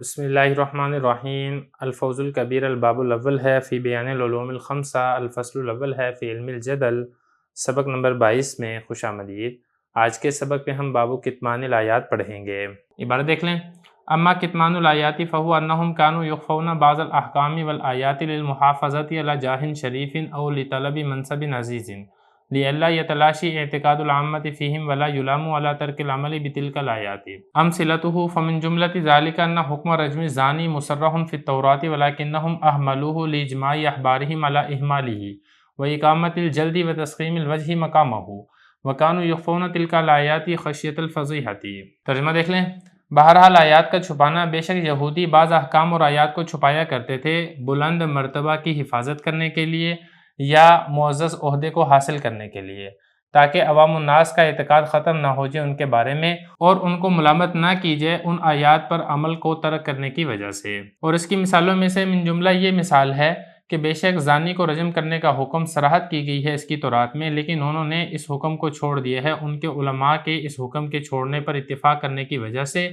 بسم اللہ الرحمن الرحیم۔ الفوز الکبیر الباب الاول ہے فی بیان العلوم الخمسہ، الفصل الاول ہے فی علم الجدل، سبق نمبر 22 میں خوش آمدید۔ آج کے سبق میں ہم باب کتمان الآیات پڑھیں گے۔ عبارت دیکھ لیں۔ اما کتمان الآیات فہو انہم کانوا یخفون بعض الاحکام والآیات للمحافظۃ علی جاہ شریف او لطلب منصب عزیز لئلا یتلاشی اعتقاد العامة فیہم ولا یلام علی ترک العمل بتلک الآیات۔ امثلتہ فمن جملۃ ذلک ان حکم رجم الزانی مصرح فی التوراۃ ولکنہم اہملوہ لاجماع احبارہم علی اہمالہ واقامۃ الجلد وتسخیم الوجہ مقامہ وکانوا یخفون تلک الآیات خشیۃ الفضیحۃ۔ ترجمہ دیکھ لیں۔ بہرحال آیات کا چھپانا، بے شک یہودی بعض احکام اور آیات کو چھپایا کرتے تھے بلند مرتبہ کی حفاظت کرنے کے لیے یا معزز عہدے کو حاصل کرنے کے لیے، تاکہ عوام الناس کا اعتقاد ختم نہ ہو جائے ان کے بارے میں اور ان کو ملامت نہ کی جائے ان آیات پر عمل کو ترک کرنے کی وجہ سے۔ اور اس کی مثالوں میں سے من جملہ یہ مثال ہے کہ بے شک زانی کو رجم کرنے کا حکم صراحت کی گئی ہے اس کی تورات میں، لیکن انہوں نے اس حکم کو چھوڑ دیا ہے ان کے علماء کے اس حکم کے چھوڑنے پر اتفاق کرنے کی وجہ سے،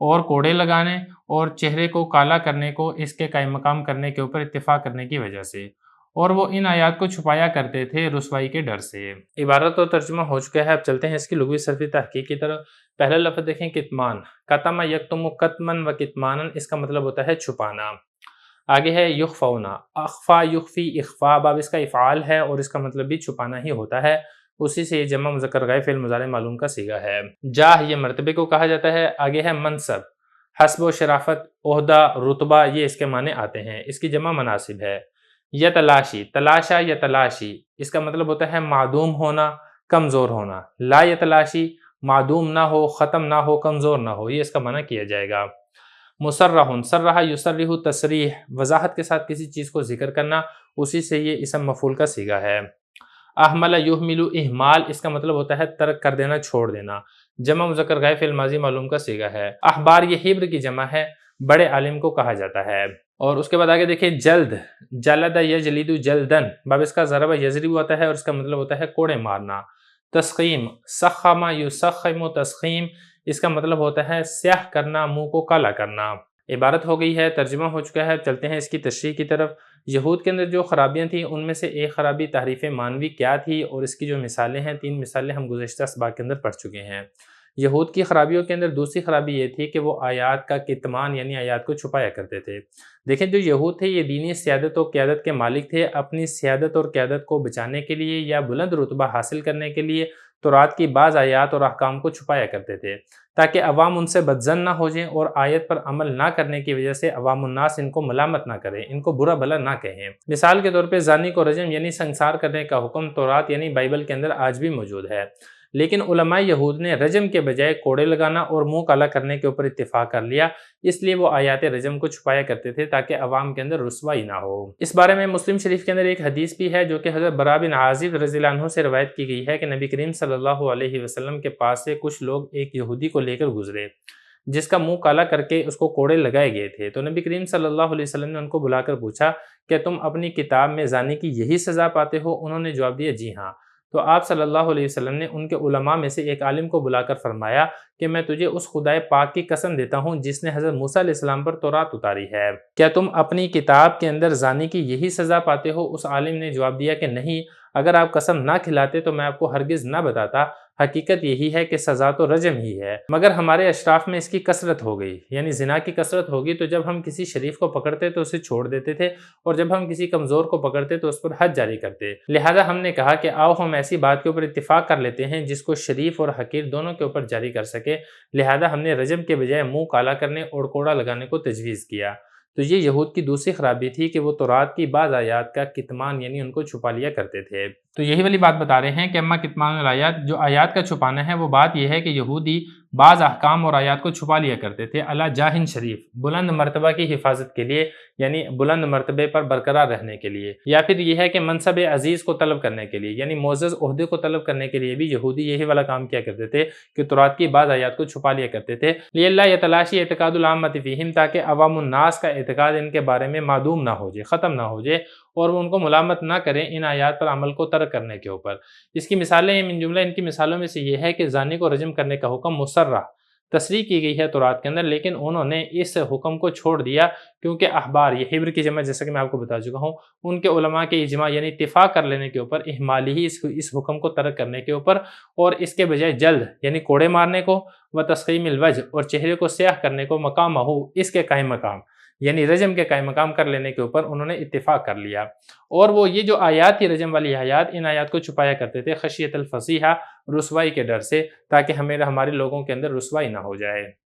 اور کوڑے لگانے اور چہرے کو کالا کرنے کو اس کے قائم مقام کرنے کے اوپر اتفاق کرنے کی وجہ سے، اور وہ ان آیات کو چھپایا کرتے تھے رسوائی کے ڈر سے۔ عبارت اور ترجمہ ہو چکا ہے، اب چلتے ہیں اس کی لغوی صرفی تحقیق کی طرف۔ پہلا لفظ دیکھیں کتمان، کتم یکتم کتمن و کتمانن، اس کا مطلب ہوتا ہے چھپانا۔ آگے ہے یخفونا، اخفا یخفی اخفا، باب اس کا افعال ہے اور اس کا مطلب بھی چھپانا ہی ہوتا ہے، اسی سے یہ جمع مذکر غائب فعل مضارع معلوم کا صیغہ ہے۔ جاہ یہ مرتبے کو کہا جاتا ہے۔ آگے ہے منصب، حسب و شرافت، عہدہ، رتبہ، یہ اس کے معنی آتے ہیں، اس کی جمع مناصب ہے۔ یتلاشی، تلاشا یتلاشی، اس کا مطلب ہوتا ہے معدوم ہونا، کمزور ہونا۔ لا یتلاشی، معدوم نہ ہو، ختم نہ ہو، کمزور نہ ہو، یہ اس کا معنی کیا جائے گا۔ مصرح، صرح یصرح تصریح، وضاحت کے ساتھ کسی چیز کو ذکر کرنا، اسی سے یہ اسم مفعول کا صیغہ ہے۔ احمل یحمل اہمال، اس کا مطلب ہوتا ہے ترک کر دینا، چھوڑ دینا، جمع مذکر غائب فعل ماضی معلوم کا صیغہ ہے۔ احبار یہ حبر کی جمع ہے، بڑے عالم کو کہا جاتا ہے۔ اور اس کے بعد آگے دیکھیں جلد، جلد یجلد جلدن، باب اس کا ضرب یضرب ہوتا ہے اور اس کا مطلب ہوتا ہے کوڑے مارنا۔ تسخیم، سخم یسخم تسخیم، اس کا مطلب ہوتا ہے سیاہ کرنا، منہ کو کالا کرنا۔ عبارت ہو گئی ہے، ترجمہ ہو چکا ہے، چلتے ہیں اس کی تشریح کی طرف۔ یہود کے اندر جو خرابیاں تھیں ان میں سے ایک خرابی تحریف معنوی کیا تھی، اور اس کی جو مثالیں ہیں، 3 مثالیں ہم گزشتہ اسباق کے اندر پڑھ چکے ہیں۔ یہود کی خرابیوں کے اندر دوسری خرابی یہ تھی کہ وہ آیات کا کتمان یعنی آیات کو چھپایا کرتے تھے۔ دیکھیں جو یہود تھے یہ دینی سیادت و قیادت کے مالک تھے، اپنی سیادت اور قیادت کو بچانے کے لیے یا بلند رتبہ حاصل کرنے کے لیے تورات کی بعض آیات اور احکام کو چھپایا کرتے تھے، تاکہ عوام ان سے بدظن نہ ہو جائیں اور آیت پر عمل نہ کرنے کی وجہ سے عوام الناس ان کو ملامت نہ کریں، ان کو برا بھلا نہ کہیں۔ مثال کے طور پہ زانی کو رجم یعنی سنگسار کرنے کا حکم تورات یعنی بائبل کے اندر آج بھی موجود ہے، لیکن علماء یہود نے رجم کے بجائے کوڑے لگانا اور منہ کالا کرنے کے اوپر اتفاق کر لیا، اس لیے وہ آیات رجم کو چھپایا کرتے تھے تاکہ عوام کے اندر رسوائی نہ ہو۔ اس بارے میں مسلم شریف کے اندر ایک حدیث بھی ہے جو کہ حضرت براء بن عازب رضی اللہ عنہ سے روایت کی گئی ہے کہ نبی کریم صلی اللہ علیہ وسلم کے پاس سے کچھ لوگ ایک یہودی کو لے کر گزرے جس کا منہ کالا کر کے اس کو کوڑے لگائے گئے تھے، تو نبی کریم صلی اللہ علیہ وسلم نے ان کو بلا کر پوچھا کہ تم اپنی کتاب میں زانی کی یہی سزا پاتے ہو؟ انہوں نے جواب دیا جی ہاں۔ تو آپ صلی اللہ علیہ وسلم نے ان کے علماء میں سے ایک عالم کو بلا کر فرمایا کہ میں تجھے اس خدائے پاک کی قسم دیتا ہوں جس نے حضرت موسیٰ علیہ السلام پر تورات اتاری ہے، کیا تم اپنی کتاب کے اندر زانی کی یہی سزا پاتے ہو؟ اس عالم نے جواب دیا کہ نہیں، اگر آپ قسم نہ کھلاتے تو میں آپ کو ہرگز نہ بتاتا، حقیقت یہی ہے کہ سزا تو رجم ہی ہے، مگر ہمارے اشراف میں اس کی کثرت ہو گئی، یعنی زنا کی کثرت ہوگی، تو جب ہم کسی شریف کو پکڑتے تو اسے چھوڑ دیتے تھے، اور جب ہم کسی کمزور کو پکڑتے تو اس پر حد جاری کرتے، لہذا ہم نے کہا کہ آؤ ہم ایسی بات کے اوپر اتفاق کر لیتے ہیں جس کو شریف اور حقیر دونوں کے اوپر جاری کر سکے، لہذا ہم نے رجم کے بجائے منہ کالا کرنے اور کوڑا لگانے کو تجویز کیا۔ تو یہ یہود کی دوسری خرابی تھی کہ وہ تورات کی بعض آیات کا کتمان یعنی ان کو چھپا لیا کرتے تھے۔ تو یہی والی بات بتا رہے ہیں کہ اما کتمان الآیات، جو آیات کا چھپانا ہے وہ بات یہ ہے کہ یہودی بعض احکام اور آیات کو چھپا لیا کرتے تھے علی جاہن شریف، بلند مرتبہ کی حفاظت کے لیے، یعنی بلند مرتبے پر برقرار رہنے کے لیے، یا پھر یہ ہے کہ منصب عزیز کو طلب کرنے کے لیے، یعنی معزز عہدے کو طلب کرنے کے لیے بھی یہودی یہی والا کام کیا کرتے تھے کہ تورات کی بعض آیات کو چھپا لیا کرتے تھے، لئلا یتلاشی اعتقاد العامۃ فیہم، تاکہ عوام الناس کا اعتقاد ان کے بارے میں معدوم نہ ہو جائے، ختم نہ ہو جائے، اور وہ ان کو ملامت نہ کریں ان آیات پر عمل کو ترک کرنے کے اوپر۔ اس کی مثالیں من جملہ ان کی مثالوں میں سے یہ ہے کہ زانی کو رجم کرنے کا حکم مصرح، تصریح کی گئی ہے تورات کے اندر، لیکن انہوں نے اس حکم کو چھوڑ دیا کیونکہ احبار، یہ حبر کی جمع جیسا کہ میں آپ کو بتا چکا ہوں، ان کے علماء کے اجماع یعنی اتفاق کر لینے کے اوپر، اہمالی ہی اس حکم کو ترک کرنے کے اوپر، اور اس کے بجائے جلد یعنی کوڑے مارنے کو، و تسخیم الوجہ اور چہرے کو سیاہ کرنے کو، مقام ہو اس کے قائم مقام یعنی رجم کے قائم مقام کر لینے کے اوپر انہوں نے اتفاق کر لیا۔ اور وہ یہ جو آیات تھی رجم والی آیات، ان آیات کو چھپایا کرتے تھے خشیت الفصیحہ، رسوائی کے ڈر سے، تاکہ ہمارے لوگوں کے اندر رسوائی نہ ہو جائے۔